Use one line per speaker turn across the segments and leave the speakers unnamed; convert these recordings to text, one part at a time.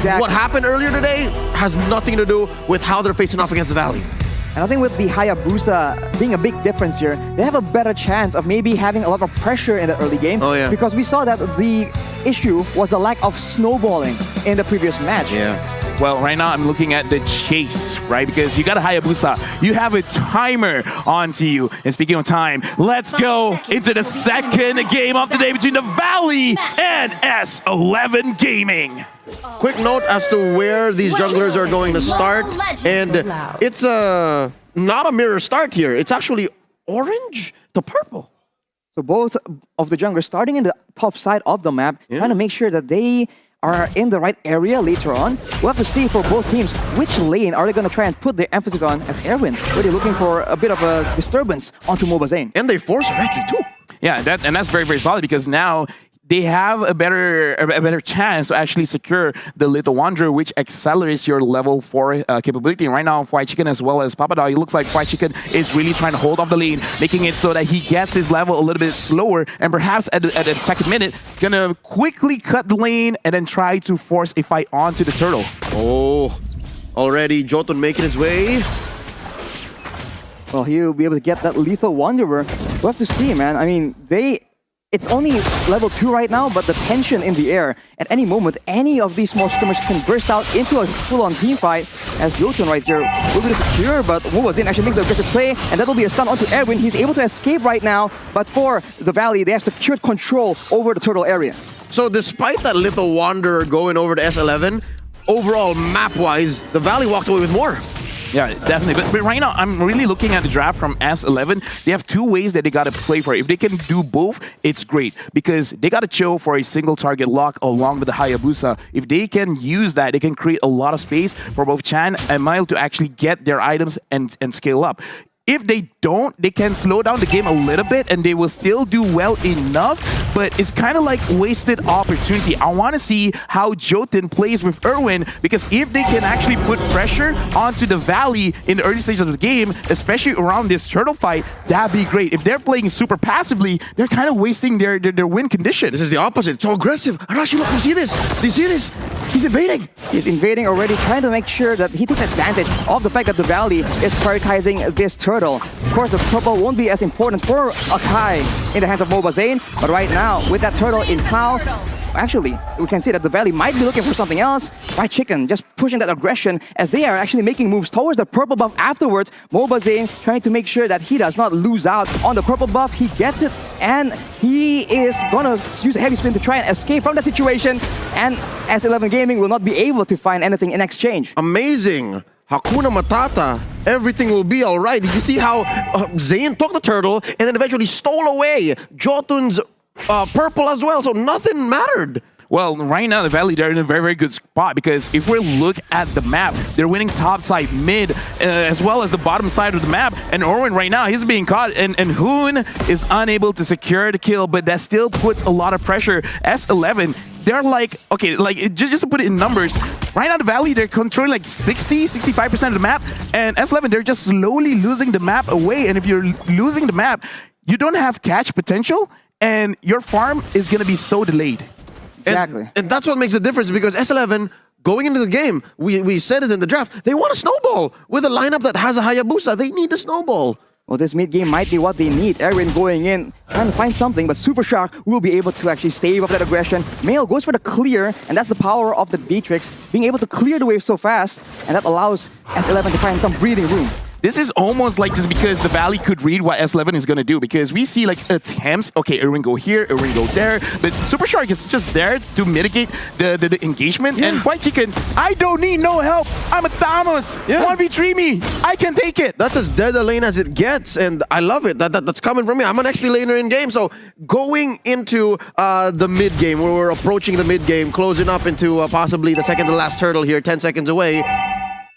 What happened earlier today has nothing to do with how they're facing off against the Valley.
And I think with the Hayabusa being a big difference here, they have a better chance of maybe having a lot of pressure in the early game.
Oh, yeah.
Because we saw that the issue was the lack of snowballing in the previous match.
Yeah.
Well, right now I'm looking at the chase, right? Because you got a Hayabusa. You have a timer onto you. And speaking of time, let's go into the second game of the day between the Valley and S11 Gaming.
Quick note as to where these junglers are going to start. And it's not a mirror start here. It's actually orange to purple.
So both of the junglers starting in the top side of the map, trying to make sure that they are in the right area later on. We'll have to see for both teams which lane are they going to try and put their emphasis on as Erwin, really looking for a bit of a disturbance onto MobaZane.
And they force Reggie too.
Yeah, that's very, very solid because now they have a better chance to actually secure the Little Wanderer, which accelerates your level 4 capability. And right now, Fried Chicken as well as Papadog, it looks like Fried Chicken is really trying to hold off the lane, making it so that he gets his level a little bit slower, and perhaps at the second minute, gonna quickly cut the lane and then try to force a fight onto the turtle.
Oh, already Jotun making his way.
Well, he'll be able to get that Lethal Wanderer. We'll have to see, man. I mean, it's only level 2 right now, but the tension in the air, at any moment, any of these small skirmishes can burst out into a full-on team fight, as Jotun right there will be secure, but MobaZane actually makes an aggressive play, and that will be a stun onto Erwin. He's able to escape right now, but for the Valley, they have secured control over the turtle area.
So despite that Little Wanderer going over to S11, overall map-wise, the Valley walked away with more.
Yeah, definitely. But right now, I'm really looking at the draft from S11. They have two ways that they got to play for it. If they can do both, it's great because they got to chill for a single target lock along with the Hayabusa. If they can use that, they can create a lot of space for both Chan and Mile to actually get their items and scale up. If they don't, they can slow down the game a little bit and they will still do well enough, but it's kind of like wasted opportunity. I want to see how Jotun plays with Erwin, because if they can actually put pressure onto the Valley in the early stages of the game, especially around this turtle fight, that'd be great. If they're playing super passively, they're kind of wasting their win condition.
This is the opposite. It's so aggressive. Arashi, look, you see this? Do you see this? He's invading.
He's invading already, trying to make sure that he takes advantage of the fact that the Valley is prioritizing this turtle. Of course, the purple won't be as important for Akai in the hands of MobaZane, but right now, with that turtle in Tau, actually, we can see that the Valley might be looking for something else. Fried Chicken just pushing that aggression as they are actually making moves towards the purple buff afterwards. MobaZane trying to make sure that he does not lose out on the purple buff. He gets it, and he is gonna use a heavy spin to try and escape from that situation, and S11 Gaming will not be able to find anything in exchange.
Amazing. Hakuna Matata. Everything will be all right. Did you see how Zane took the turtle and then eventually stole away Jotun's purple as well, so nothing mattered.
Well, right now, the Valley, they're in a very, very good spot because if we look at the map, they're winning top side, mid, as well as the bottom side of the map. And Erwin right now, he's being caught, and Hoon is unable to secure the kill, but that still puts a lot of pressure. S11, they're like, okay, like just to put it in numbers, right now the Valley, they're controlling like 60-65% of the map, and S11, they're just slowly losing the map away. And if you're losing the map, you don't have catch potential, and your farm is going to be so delayed.
Exactly.
And that's what makes the difference, because S11, going into the game, we said it in the draft, they want a snowball. With a lineup that has a Hayabusa, they need a snowball.
Well, this mid-game might be what they need. Erwin going in, trying to find something, but Super Shark will be able to actually stave off that aggression. Mail goes for the clear, and that's the power of the Beatrix, being able to clear the wave so fast, and that allows S11 to find some breathing room.
This is almost like just because the Valley could read what S11 is going to do, because we see like attempts, okay, Erwin go here, Erwin go there, but Super Shark is just there to mitigate the engagement. Yeah. And Fried Chicken, I don't need no help. I'm a Thanos. Yeah. 1v3 me. I can take it.
That's as dead a lane as it gets, and I love it. That's coming from me. I'm an XP laner in game, so going into the mid game, where we're approaching the mid game, closing up into possibly the second to last turtle here, 10 seconds away.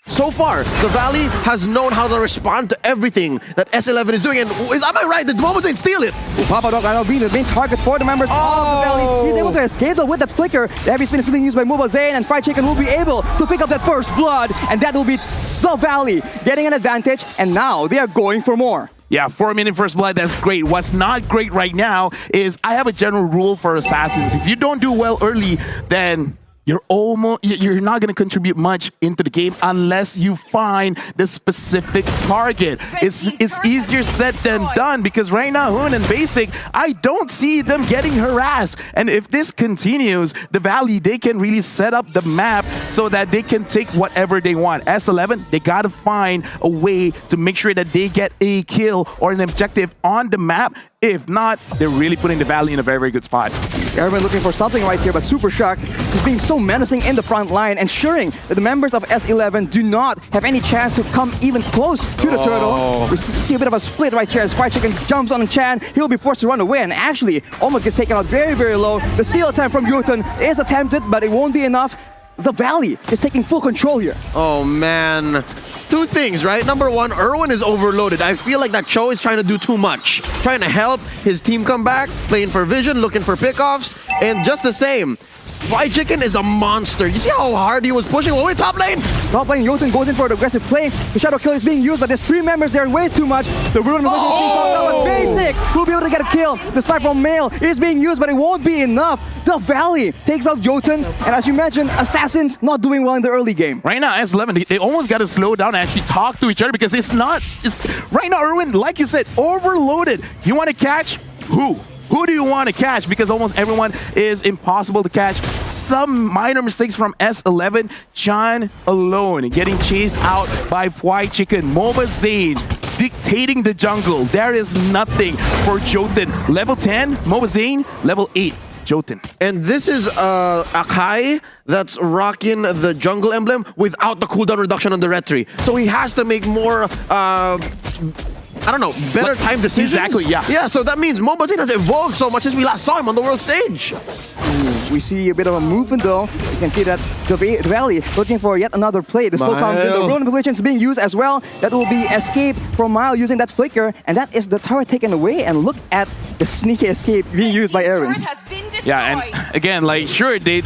So far, the Valley has known how to respond to everything that S11 is doing. And am I right? Did MobaZane steal it?
Papadog now being the main target for the members of the Valley. He's able to escape though with that flicker. The heavy spin is being used by MobaZane, and Fried Chicken will be able to pick up that first blood. And that will be the Valley getting an advantage. And now they are going for more.
Yeah, 4-minute first blood, that's great. What's not great right now is I have a general rule for assassins. If you don't do well early, then you're not going to contribute much into the game unless you find the specific target. It's easier said than done, because right now Hoon and Basic, I don't see them getting harassed. And if this continues, the Valley, they can really set up the map so that they can take whatever they want. S11, they got to find a way to make sure that they get a kill or an objective on the map. If not, they're really putting the Valley in a very, very good spot.
Everyone looking for something right here, but Super Shock is being so menacing in the front line, ensuring that the members of S11 do not have any chance to come even close to the turtle. We see a bit of a split right here as Fried Chicken jumps on Chan. He'll be forced to run away and actually almost gets taken out very, very low. The steal attempt from Jotun is attempted, but it won't be enough. The Valley is taking full control here.
Oh, man. Two things, right? Number one, Erwin is overloaded. I feel like that Cho is trying to do too much. Trying to help his team come back, playing for vision, looking for pickoffs, and just the same. Fried Chicken is a monster. You see how hard he was pushing? Oh, wait, top lane!
Top lane, Jotun goes in for the aggressive play. The Shadow Kill is being used, but there's 3 members there way too much. The Ruin is being popped out, but Basic will be able to get a kill. The snipe from Mail is being used, but it won't be enough. The Valley takes out Jotun, and as you mentioned, Assassins not doing well in the early game.
Right now, S11, they almost got to slow down and actually talk to each other, because it's right now, Erwin, like you said, overloaded. You want to catch who? Who do you want to catch? Because almost everyone is impossible to catch. Some minor mistakes from S11. Chan alone getting chased out by Fried Chicken. MOBA Zane dictating the jungle. There is nothing for Jotun. Level 10, MOBA Zane. Level 8, Jotun.
And this is Akai that's rocking the jungle emblem without the cooldown reduction on the red tree. So he has to make more I don't know, better time decisions?
Exactly, yeah.
Yeah, so that means MOBA has evolved so much since we last saw him on the world stage.
We see a bit of a movement though. You can see that the Valley looking for yet another play. The slow comes in, the Ruin Manipulation is being used as well. That will be escape from Mile using that flicker, and that is the turret taken away. And look at the sneaky escape being used by Aaron.
Yeah, and again, like, sure, they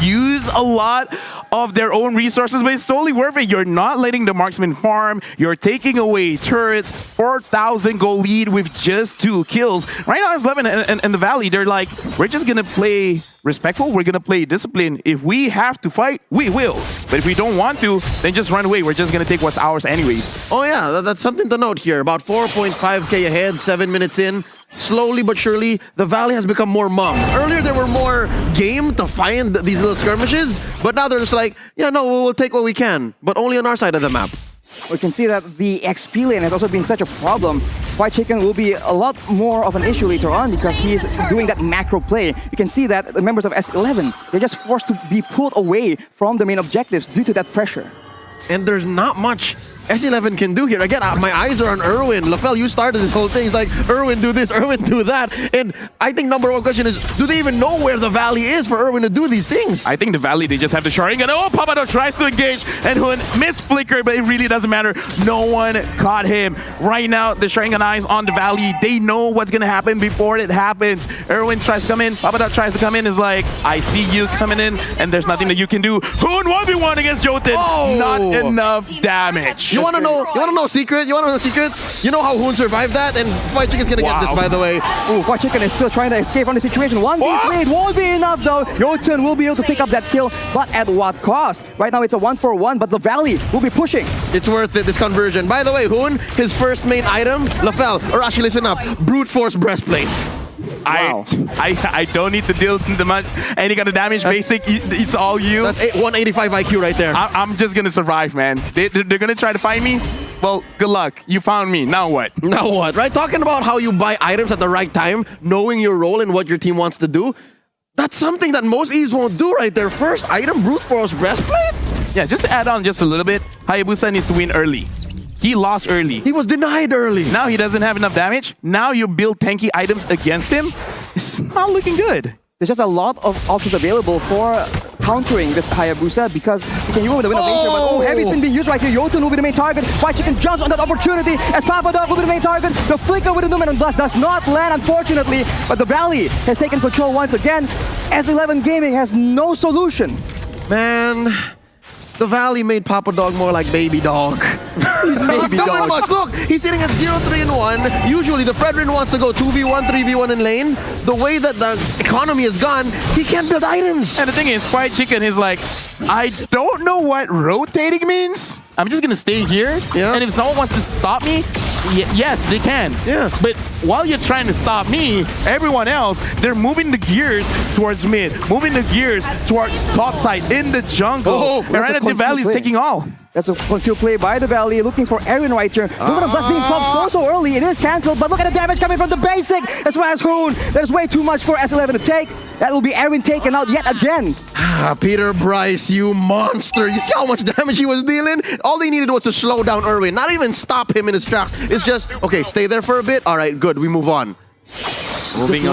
use a lot of their own resources, but it's totally worth it. You're not letting the marksman farm. You're taking away turrets. 4,000 goal lead with just 2 kills. Right now, S11 and the Valley, they're like, we're just going to play respectful. We're going to play discipline. If we have to fight, we will. But if we don't want to, then just run away. We're just going to take what's ours anyways.
Oh, yeah, that's something to note here. About 4.5k ahead, 7 minutes in. Slowly but surely, the Valley has become more mum. Earlier, they were more game to find these little skirmishes, but now they're just like, yeah, no, we'll take what we can, but only on our side of the map.
We can see that the XP lane has also been such a problem. Fried Chicken will be a lot more of an issue later on because he's doing that macro play. You can see that the members of S11, they're just forced to be pulled away from the main objectives due to that pressure.
And there's not much S11 can do here. Again, my eyes are on Erwin. LaFell, you started this whole thing. It's like, Erwin do this, Erwin do that. And I think number one question is, do they even know where the Valley is for Erwin to do these things?
I think the Valley, they just have the Sharingan. Oh, Papado tries to engage, and Hoon misflickered, but it really doesn't matter. No one caught him. Right now, the Sharingan eyes on the Valley. They know what's going to happen before it happens. Erwin tries to come in. Papado tries to come in. Is like, I see you coming in, and there's nothing that you can do. Hoon 1v1 against Jotun.
Oh.
Not enough damage.
You want to know? You want to know a secret? You want to know a secret? You know how Hoon survived that, and Fried Chicken's gonna get this, by the way.
Ooh, Fried Chicken is still trying to escape from the situation. 1v3, it won't be enough though. Jotun will be able to pick up that kill, but at what cost? Right now it's a 1-for-1, but the Valley will be pushing.
It's worth it, this conversion. By the way, Hoon, his first main item, LaFell, or actually listen up, Brute Force Breastplate.
Wow.
I don't need to deal with much any kind of damage. Basic, it's all you.
That's 185 IQ right there.
I'm just gonna survive, man. They're gonna try to find me. Well, good luck. You found me. Now what?
Now what? Right? Talking about how you buy items at the right time, knowing your role and what your team wants to do. That's something that most Eves won't do right there. First item, Brute Force Breastplate.
Yeah, just to add on just a little bit, Hayabusa needs to win early. He lost early.
He was denied early.
Now he doesn't have enough damage. Now you build tanky items against him. It's not looking good.
There's just a lot of options available for countering this Hayabusa because you can use with the Wind of Nature, but heavy spin being used right here. Jotun will be the main target. Fried Chicken jumps on that opportunity as Papadog will be the main target. The flicker with the Numen Blast does not land, unfortunately, but the Valley has taken control once again. S11 Gaming has no solution.
Man, the Valley made Papadog more like baby dog.
He's maybe
Coming
dog.
much. Look, he's sitting at 0-3-1. Usually, the Fredrin wants to go 2v1, 3v1 in lane. The way that the economy is gone, he can't build items.
And the thing is, Fried Chicken is like, I don't know what rotating means. I'm just gonna stay here.
Yeah.
And if someone wants to stop me, yes, they can.
Yeah.
But while you're trying to stop me, everyone else, they're moving the gears towards mid, moving the gears towards top side in the jungle.
Oh,
and right now, the Valley's taking all.
That's a concealed play by the Valley, looking for Aaron right here. Look at the blast being popped so early. It is cancelled, but look at the damage coming from the basic, as well as Hoon. There's way too much for S11 to take. That will be Aaron taken out yet again.
Peter Bryce, you monster. You see how much damage he was dealing? All they needed was to slow down Irwin, not even stop him in his tracks. It's just, okay, stay there for a bit. All right, good, we move on.
Moving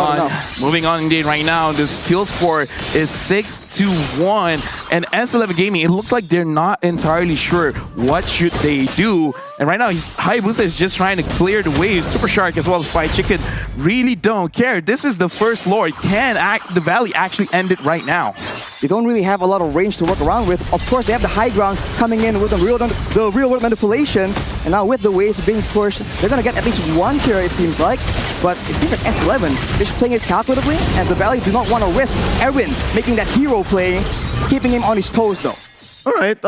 on indeed right now. This kill score is 6-1, and S11 Gaming, it looks like they're not entirely sure what should they do. And right now, Hayabusa is just trying to clear the waves. Super Shark as well as Fried Chicken really don't care. This is the first Lord. Can the Valley actually end it right now?
They don't really have a lot of range to work around with. Of course, they have the high ground coming in with the real world manipulation. And now with the waves being pushed, they're going to get at least one kill, it seems like. But it seems like S11 is playing it calculatively, and the Valley do not want to risk Erwin making that hero play, keeping him on his toes though.
All right,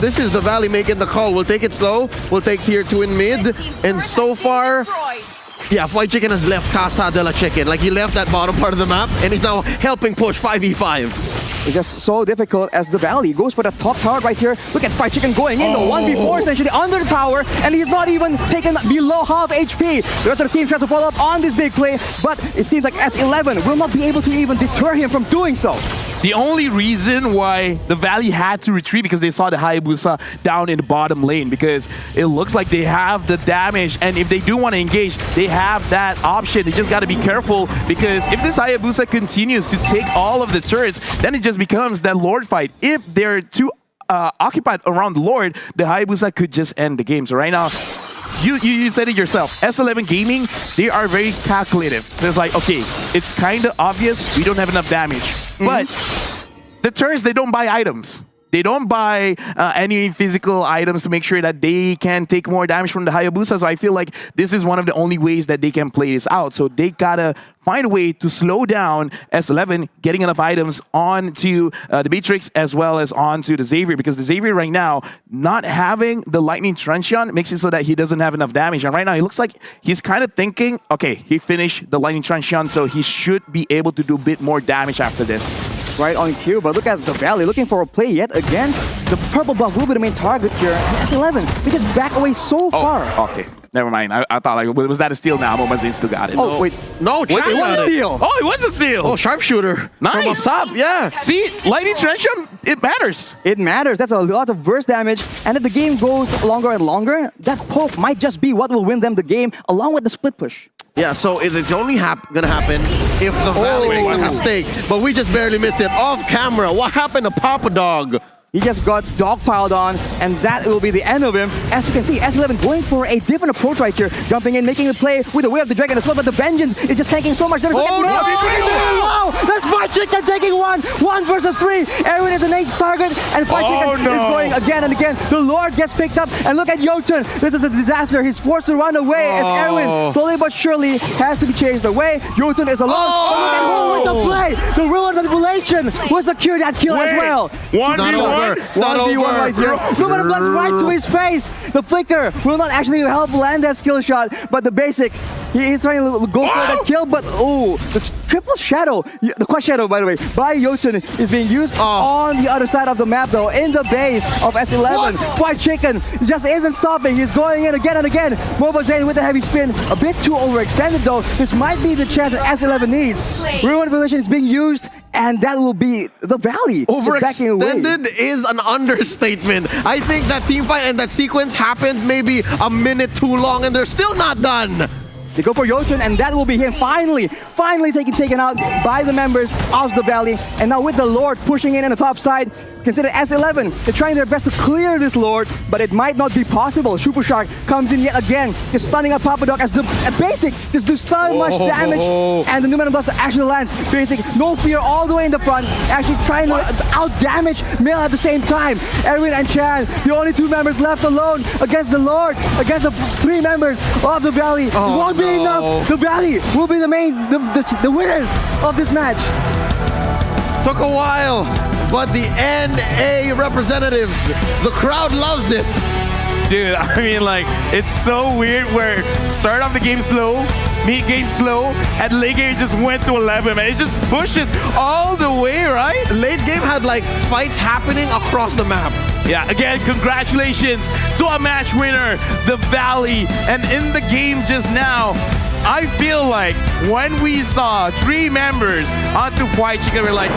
this is the Valley making the call. We'll take it slow. We'll take tier 2 in mid. And so far, yeah, Fried Chicken has left Casa de la Chicken. Like, he left that bottom part of the map, and he's now helping push 5v5.
It's just so difficult as the Valley goes for the top tower right here. Look at Fried Chicken going in the 1v4 essentially under the tower, and he's not even taken below half HP. The rest of the team tries to follow up on this big play, but it seems like S11 will not be able to even deter him from doing so.
The only reason why the Valley had to retreat because they saw the Hayabusa down in the bottom lane, because it looks like they have the damage, and if they do want to engage, they have that option. They just got to be careful, because if this Hayabusa continues to take all of the turrets, then it just becomes that Lord fight. If they're too occupied around the Lord, the Hayabusa could just end the game. So right now, you said it yourself. S11 Gaming, they are very calculative. So it's like, okay, it's kind of obvious we don't have enough damage. But the turns, they don't buy items. They don't buy any physical items to make sure that they can take more damage from the Hayabusa. So I feel like this is one of the only ways that they can play this out. So they gotta find a way to slow down S11, getting enough items onto the Beatrix as well as onto the Xavier, because the Xavier right now, not having the Lightning Truncheon makes it so that he doesn't have enough damage. And right now, he looks like he's kind of thinking, okay, he finished the Lightning Truncheon, so he should be able to do a bit more damage after this.
Right on cue, but look at the Valley looking for a play yet again. The purple buff will be the main target here. And S11, they just back away so far.
Okay. Never mind. I thought, like, was that a steal now? MLBB still got it.
Oh, wait.
No,
Wait, it was a steal.
Oh, it was a steal.
Oh, sharpshooter.
Nice.
From up, yeah.
See, Lightning Truncheon, it matters.
It matters. That's a lot of burst damage. And if the game goes longer and longer, that poke might just be what will win them the game, along with the split push.
Yeah, so it's only gonna happen if the Valley makes a mistake. But we just barely missed it off camera. What happened to Papa Dog?
He just got dogpiled on, and that will be the end of him. As you can see, S11 going for a different approach right here. Jumping in, making the play with the Way of the Dragon as well, but the Vengeance is just tanking so much damage.
Oh, no!
Wow! That's Fried Chicken taking one! 1 versus 3! Erwin is the next target, and Fried Chicken is going again and again. The Lord gets picked up, and look at Jotun. This is a disaster. He's forced to run away as Erwin, slowly but surely, has to be chased away. Jotun is alone. Oh, look at with the play! The real manipulation will secure that kill as well.
1v1.
It's not over.
Right here. Look at the blast right to his face. The flicker will not actually help land that skill shot, but the basic, he is trying to go for that kill, but oh, the triple shadow, the quad shadow, by the way, by Jotun is being used on the other side of the map though, in the base of S11. Fried Chicken just isn't stopping. He's going in again and again. MLBB with the heavy spin, a bit too overextended though. This might be the chance that S11 needs. Real manipulation is being used, and that will be the Valley.
Overextended is an understatement. I think that team fight and that sequence happened maybe a minute too long, and they're still not done.
They go for Jotun, and that will be him finally taken out by the members of the Valley. And now with the Lord pushing in on the top side, Consider S11. They're trying their best to clear this Lord, but it might not be possible. Super Shark comes in yet again, just stunning up Papa Dog as the basic just do so much damage, and the Numenor Blaster actually lands. Basic, no fear all the way in the front, actually trying to out-damage Mill at the same time. Erwin and Chan, the only 2 members left alone against the Lord, against the 3 members of the Valley. It won't be enough. The Valley will be the winners of this match.
Took a while, but the NA representatives, the crowd loves it.
Dude, I mean, like, it's so weird where start off the game slow, mid game slow, and late game just went to 11, man. It just pushes all the way, right?
Late game had like fights happening across the map.
Yeah, again, congratulations to our match winner, the Valley. And in the game just now, I feel like when we saw 3 members onto White Chicken, we're like,